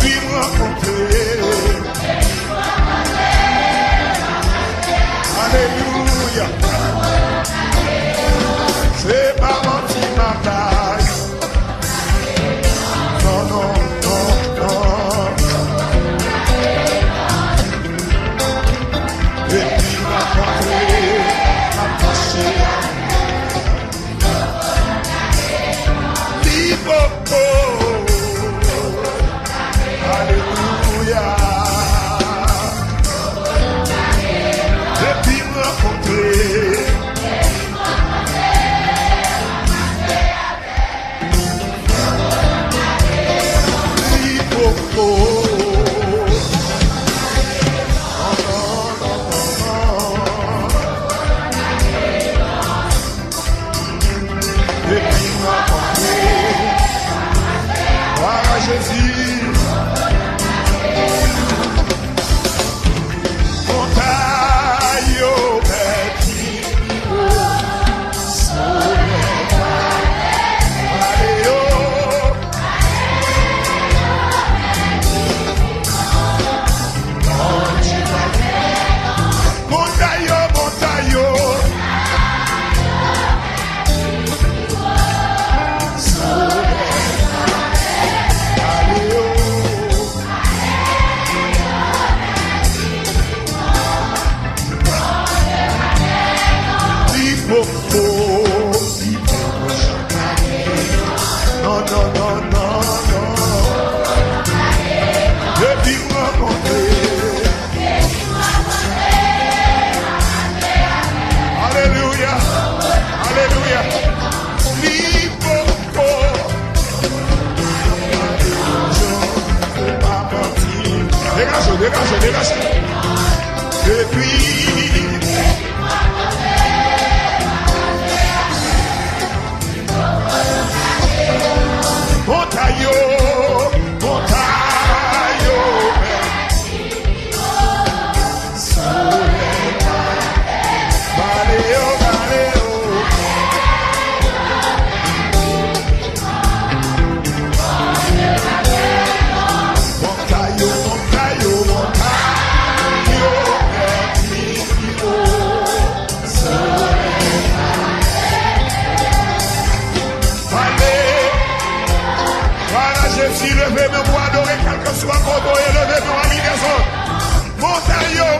puis me rencontrer. Alléluia. C'est pas menti ma taille. Non, non, non, non. Et puis m'a rencontré, m'a passé. Libre. Alléluia. Et puis me rencontrer. Dégagez. Et puis, montaillot. Levez-moi pour adorer quel que soit mon nom et levez-moi amis des autres. Montaillot,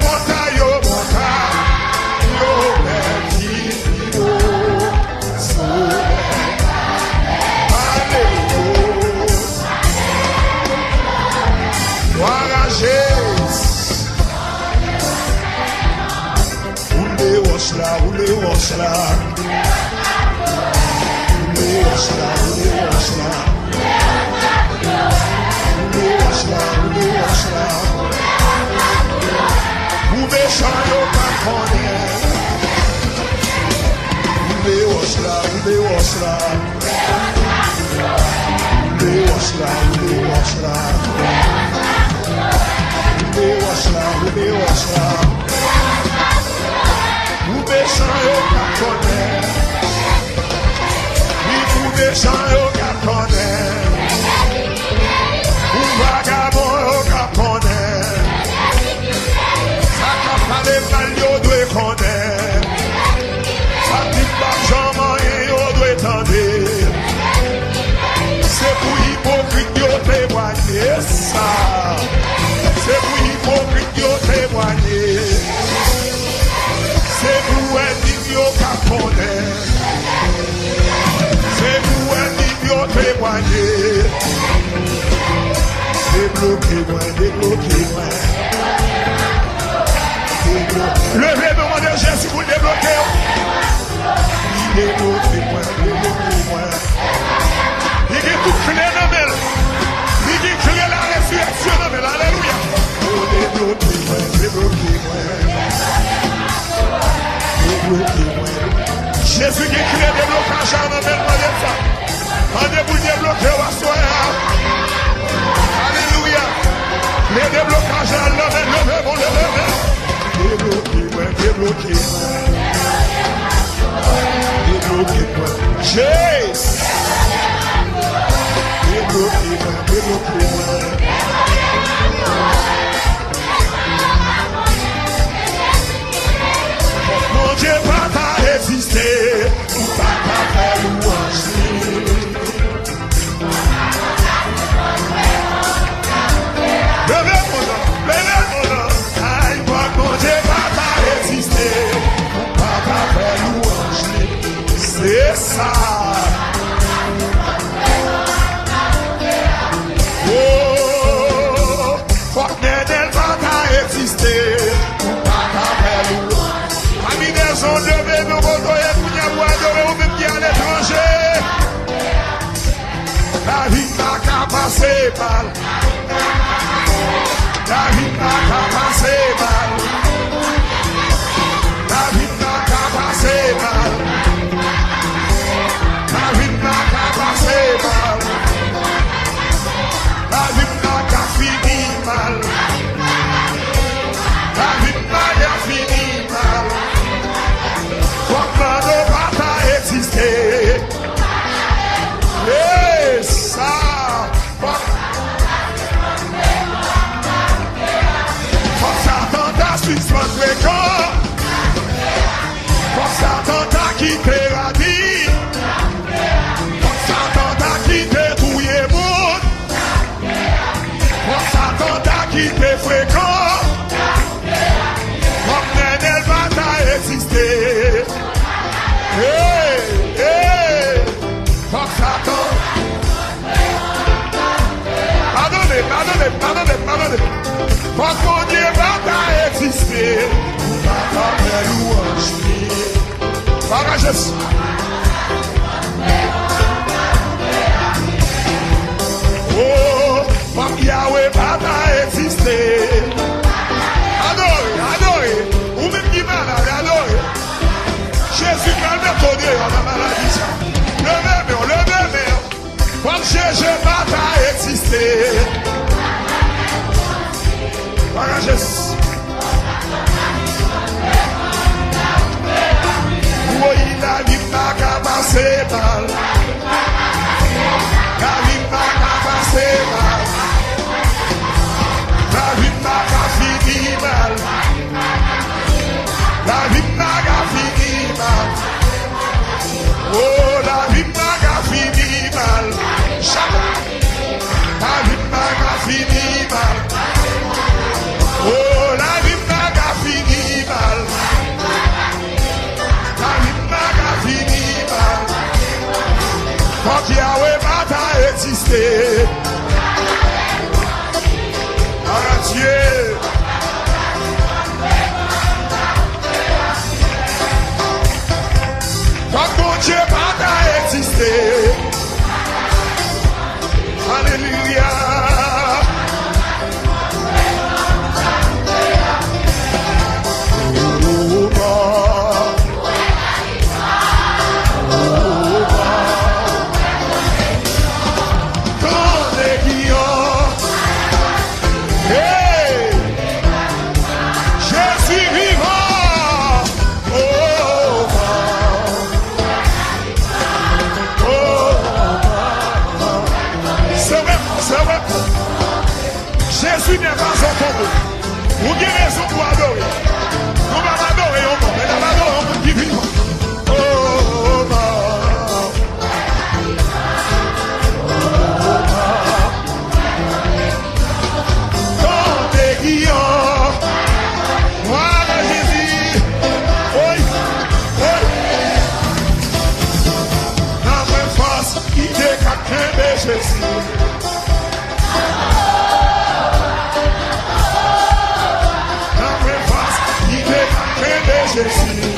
Débloquez-moi. Levez-moi de Jésus pour débloquer. Débloquez-moi. Il dit tout clé dans elle. Il dit clé la résurrection dans elle. Alléluia. Débloquez-moi. Jésus qui crée déblocage dans elle. Allez vous débloquer au soir. Alléluia. Les déblocages à levez-moi. Débloquez-moi. Jésus. Débloquez-moi. contact qui est fréquent. Comme elle va exister. Hey, hey. Comme Satan. Pardonnez. Comme mon Dieu va exister. Papa, mes louanges. Paragès. Oh, comme Yahweh va exister. Adorez. Ou même qui malade, adorez. Jésus calme ton Dieu, on a maladie. Levez-moi. Comme Jésus va exister. Paragès. Oui, la vie n'a qu'à passer mal. La vie n'a qu'à passer mal. La vie n'a qu'à finir mal. La vie n'a qu'à finir mal. Oh, la vie n'a qu'à finir mal. La vie n'a qu'à finir mal. Oh, la vie n'a qu'à finir mal. La vie n'a qu'à finir mal. Quand Yahweh va exister. Ah Dieu. Quand mon Dieu va exister. Alléluia. Jésus n'est pas un tombeau. Vous avez raison pour adorer. Nous allons adorer un monde. Mais nous allons adorer un monde qui vit. Oh, quand t'es guillaume, voilà Jésus. Oui. Dans une force qui est quelqu'un de Jésus. Jésus.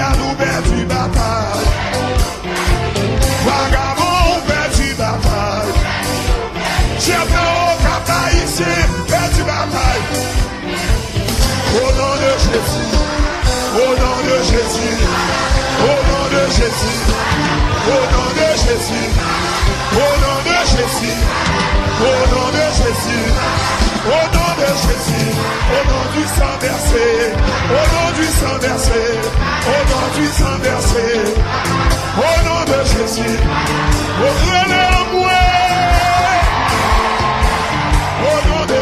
à nous perdu bataille. Vagabond perdu bataille. Chef au cap ici, perdu bataille. Au nom de Jésus, au nom de Jésus, au nom de Jésus, au nom de Jésus, au nom de Jésus, au nom de Jésus, au nom de Jésus, au nom du sang versé, au nom du sang versé, au nom du sang versé, au nom de Jésus, au nom de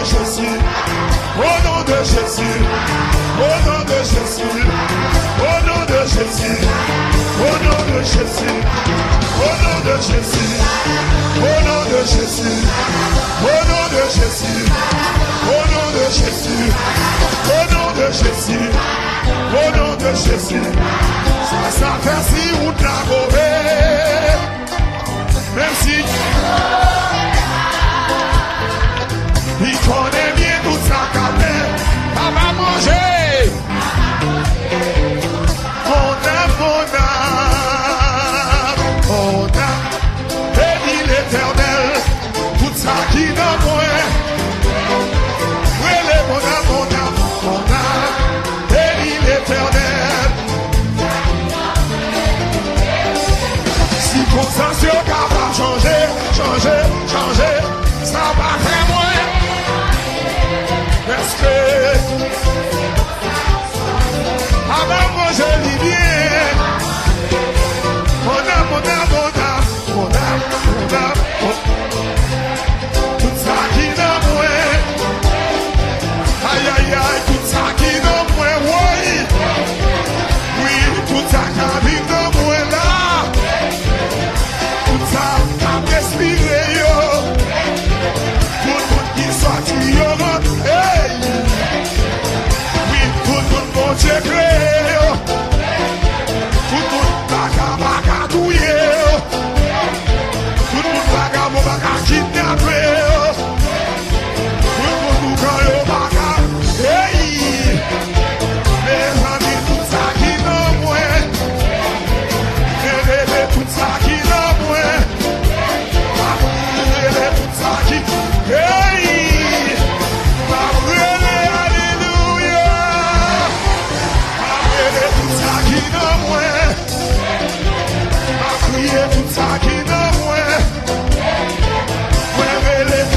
Jésus, au nom de Jésus, au nom de Jésus, au nom de Jésus, au nom de Jésus, au nom de Jésus, au nom de Jésus, au nom de Jésus, au nom de Jésus, au nom de Jésus, au nom de Jésus, ça fait si ou t'as mauvais, même si il connaît bien tout ça quand même, ça va manger. Mon âme, bénis l'Éternel, tout ça qui n'a moins. Relève mon âme, bénis l'Éternel. Si conscience capable changer, ça va faire moins. Parce que avant moi je lis bien. Mon âme, tout ça qui n'a moins. Aïe, aïe, aïe, tout ça qui n'a moins, oui. Oui, tout ça qui n'a moins là. Tout ça qui a respiré, yo. Tout le monde qui soit yo. Hey! Oui, tout le monde, mon Dieu, créé, yo. Tout le monde, baga, douillé, yo. Tout le monde, baga, kidnappé, yo. Tout le monde, baga, hey! Mes amis, tout ça qui n'a moins. Mes bébés, tout ça qui n'a moins. Mes bébés, tout ça qui, hey! Tout ça qui n'a moins, relève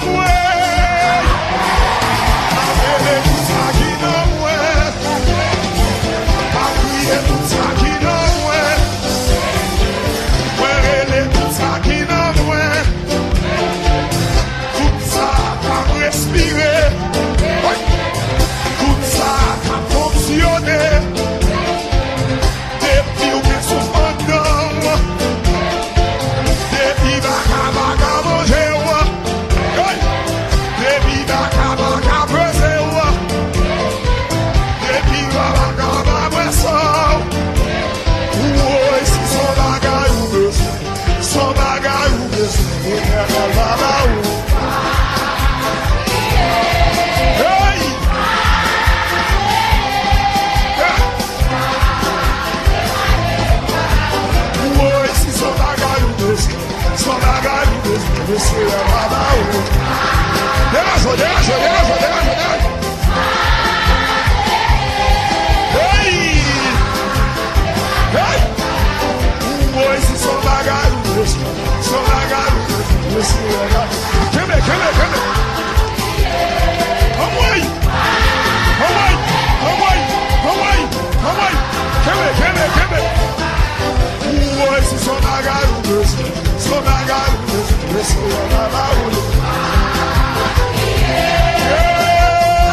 moi, tout ça qui n'a moins, tout ça qui n'a moins, relève tout ça qui n'a moins, tout ça qui a respiré, tout ça qui a fonctionné, depuis où ils sont en dedans. Yeah!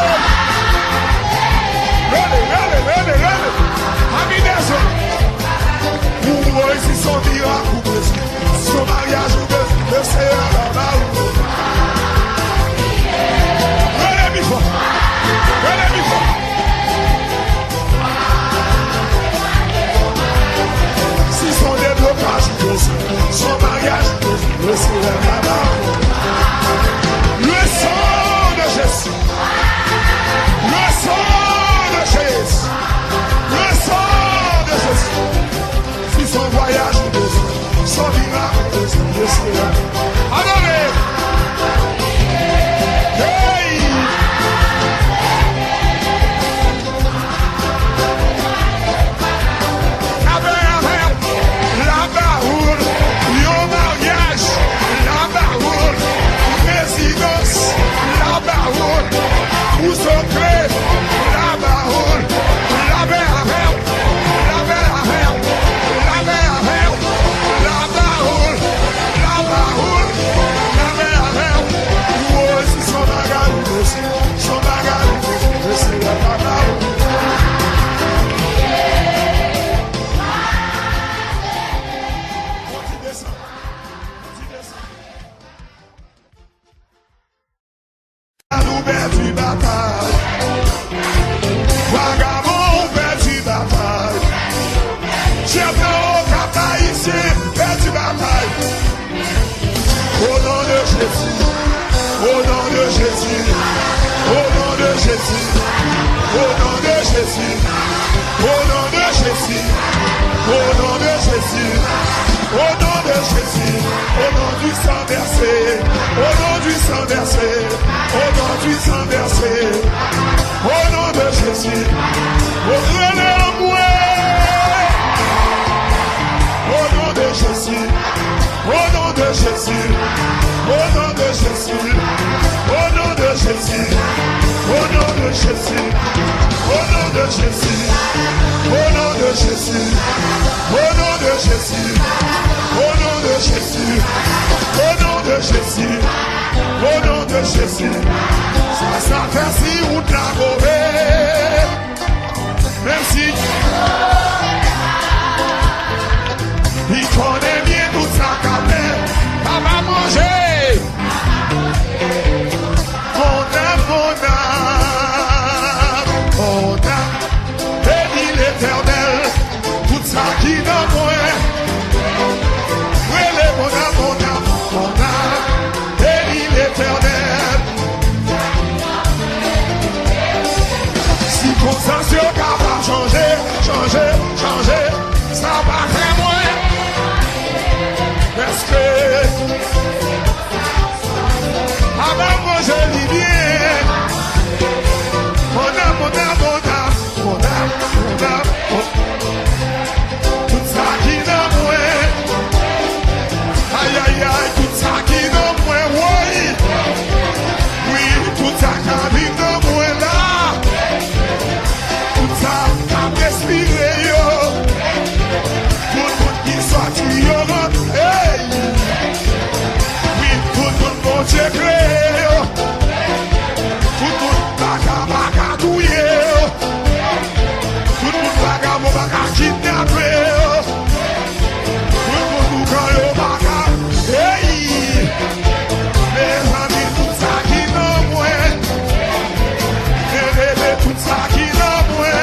sang versé, au nom du sang versé, au nom de Jésus, au nom de Jésus, au nom de Jésus, au nom de Jésus, au nom de Jésus, au nom de Jésus, au nom de Jésus, au nom de Jésus, au nom de Jésus, au nom de Jésus, au nom de Jésus, au nom de Jésus, ça fait si ou de la mauvaise, même si il connaît bien tout ça qu'a fait, ça va manger. Mon âme, bénis l'Éternel, tout ça qui dans moi. Oui, mon âme, bénis l'Éternel. Si conscience capable changer, ça va faire moins. Parce que avant moi je lis bien. Mon âme, tout ça qui dans moi. Aïe aïe aïe, tout ça qui dans moi, oui. Oui, tout ça qui vit dans moi là. Tout ça qui respire yo. Tout le monde qui sorti yo. Hey. Oui, tout le monde mon Dieu créé yo. Tout le monde baka touye yo. Tout le monde baka kidnappé yo. Tout le monde quand yo baka. Hey. Mes amis, tout ça qui dans moi. Bébé, tout ça qui dans moi.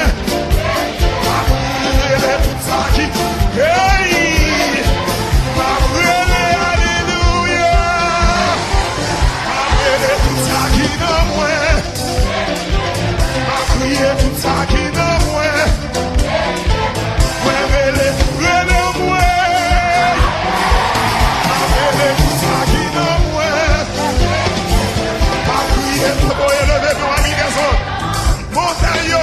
Bébé, tout ça qui. Hey. Bébé, alléluia. Bébé, tout ça qui dans moi. Bébé, tout ça qui dans moi. Bébé, moi. Bébé, tout ça qui dans moi. Bébé, tout ça qui dans moi. Montagne,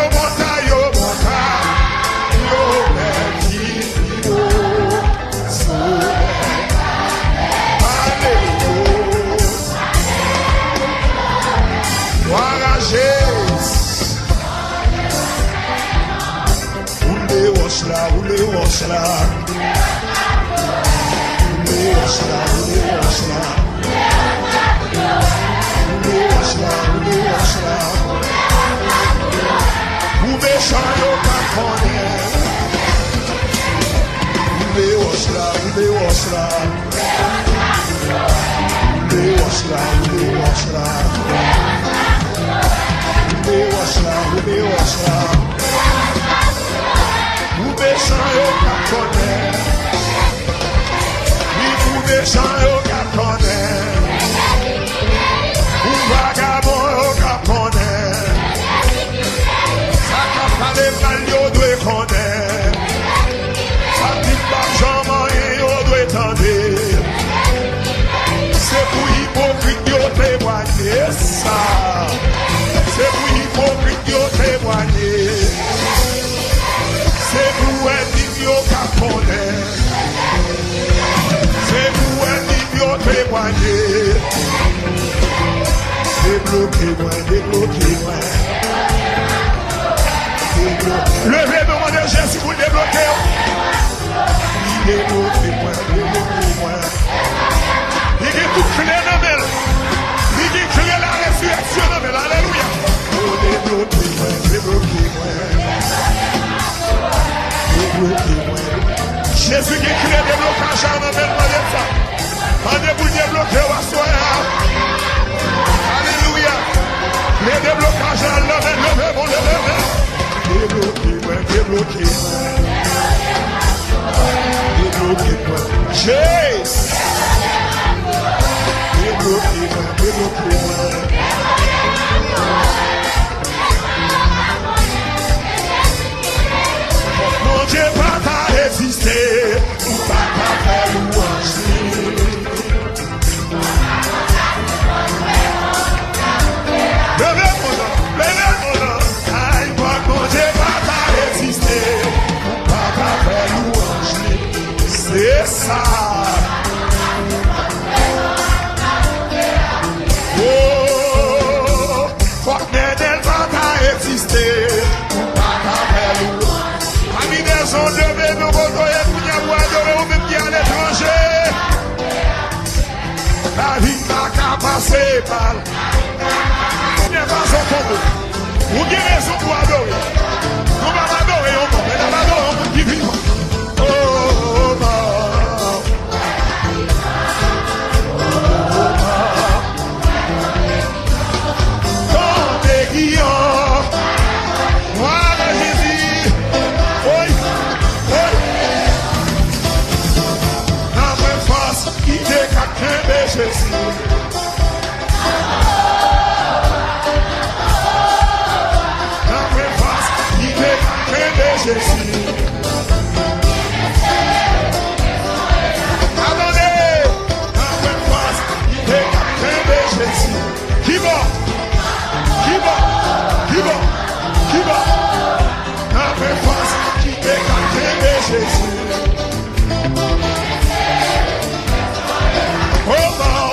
débloquez-moi. Levez-moi de Jésus pour débloquer. Débloquez-moi. Il est tout clé dans elle. Il est clé la résurrection dans elle. Alléluia. Oh, débloquez-moi. Jésus qui crée déblocage dans elle. Pendez vous débloquer au soir. Alléluia. Les déblocages à levez-moi. Débloquez-moi. Jésus. Débloquez-moi. Mon Dieu pas t'a résister, ou pas t'a faire louange. ça. Oh, faut que elle va exister. Amis des ondes de nos votoyens, nous n'y avons adoré, ou même qui à l'étranger. La vie n'a qu'à passer par. Il n'y a pas son tombeau. Vous avez raison pour adorer. Nous allons adorer, on va adorer, on va vivre. Oh, non. Dans des guillons, voilà Jésus. Oui, oui. Dans mes forces, il est quelqu'un de Jésus. Jésus. Attendez, dans cette face, il est quelqu'un de Jésus. Qui va? Qui va? Qui va? Qui va? Dans cette face, il est quelqu'un de Jésus. Oh non.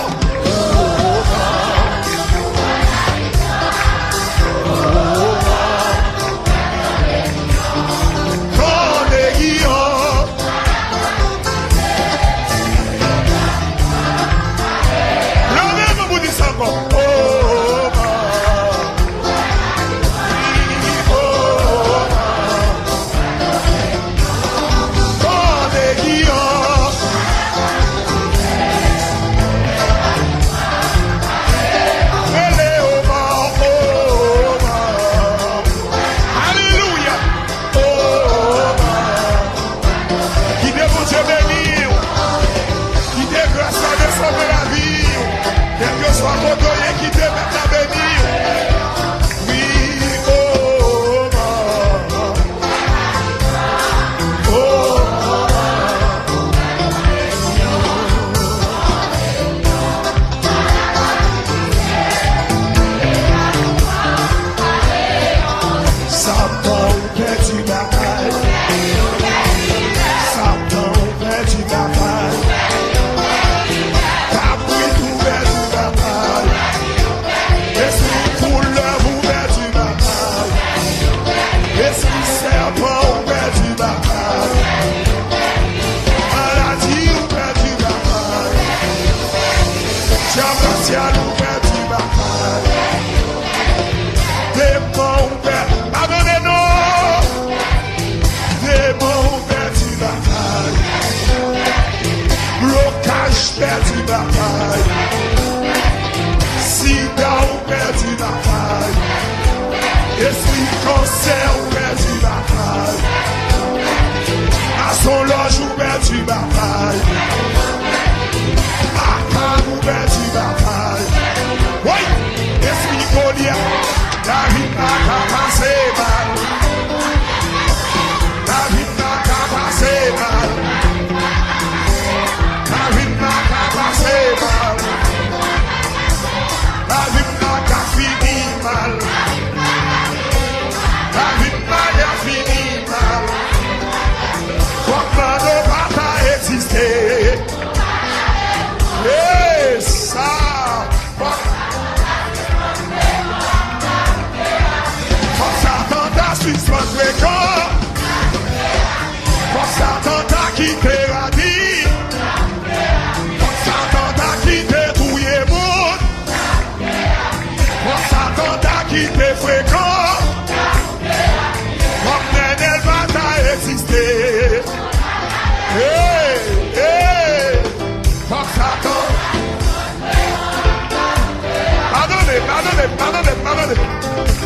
Pardonnez.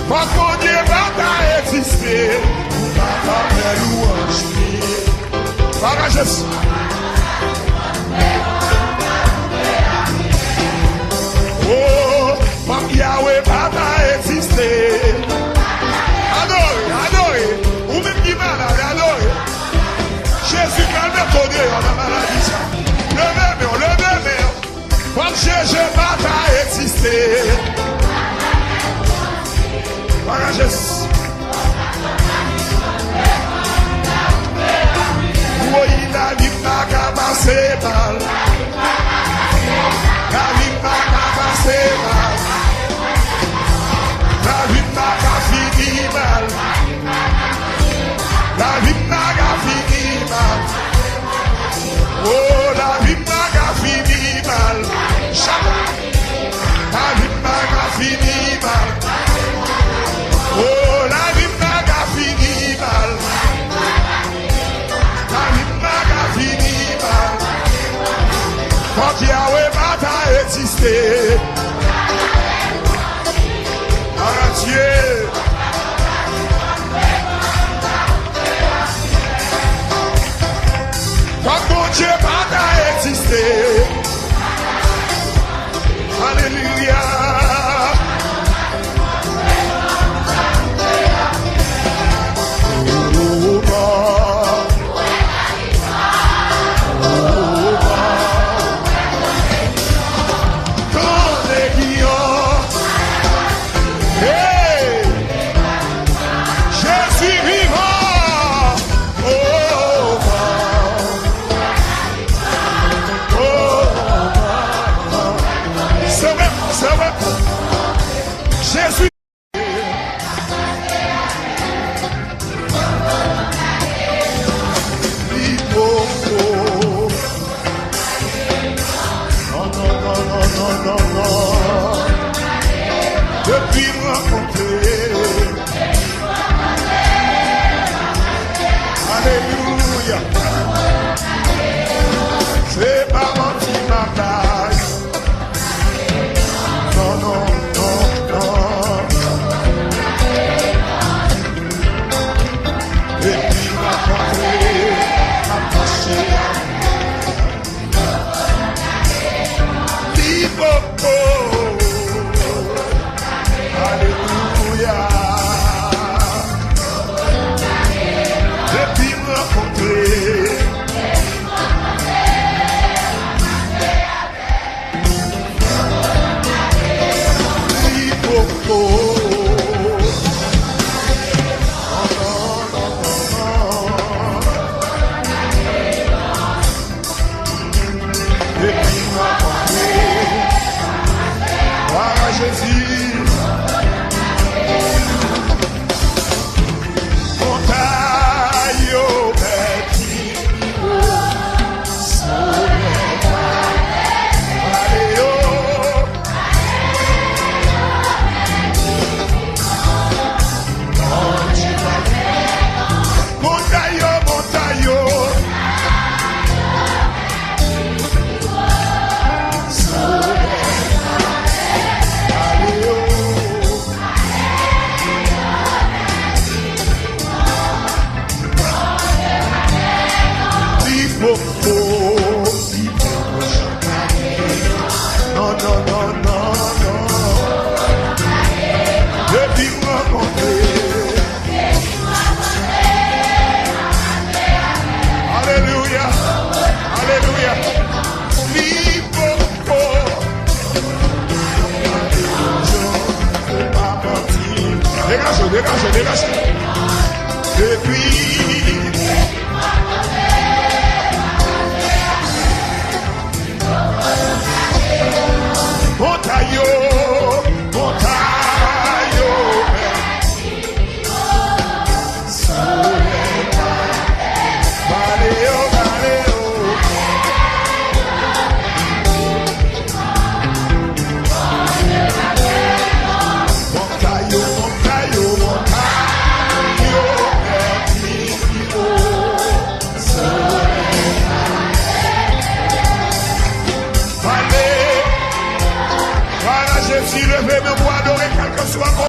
Quand mon Dieu va exister, va faire louange. Voilà Jésus. Oh, quand Yahweh va exister. Adorez. Ou même qui malade, adorez. Jésus calme ton Dieu, on a maladie. Levez-moi. Quand Jésus va exister. Voilà Jésus. Oui, la vie n'a qu'à passer. Quand Yahweh m'a existé. Ah Dieu. Quand mon Dieu m'a existé. Alléluia. Jésus. Non. Depuis me rencontrer. Alléluia. C'est pas menti ma taille. Non. Depuis m'a rencontré, m'a touché. Alléluia. Depuis me rencontrer. Jésus, montagne au petit Non. Depuis me rencontrer. Alléluia. Dégage. Depuis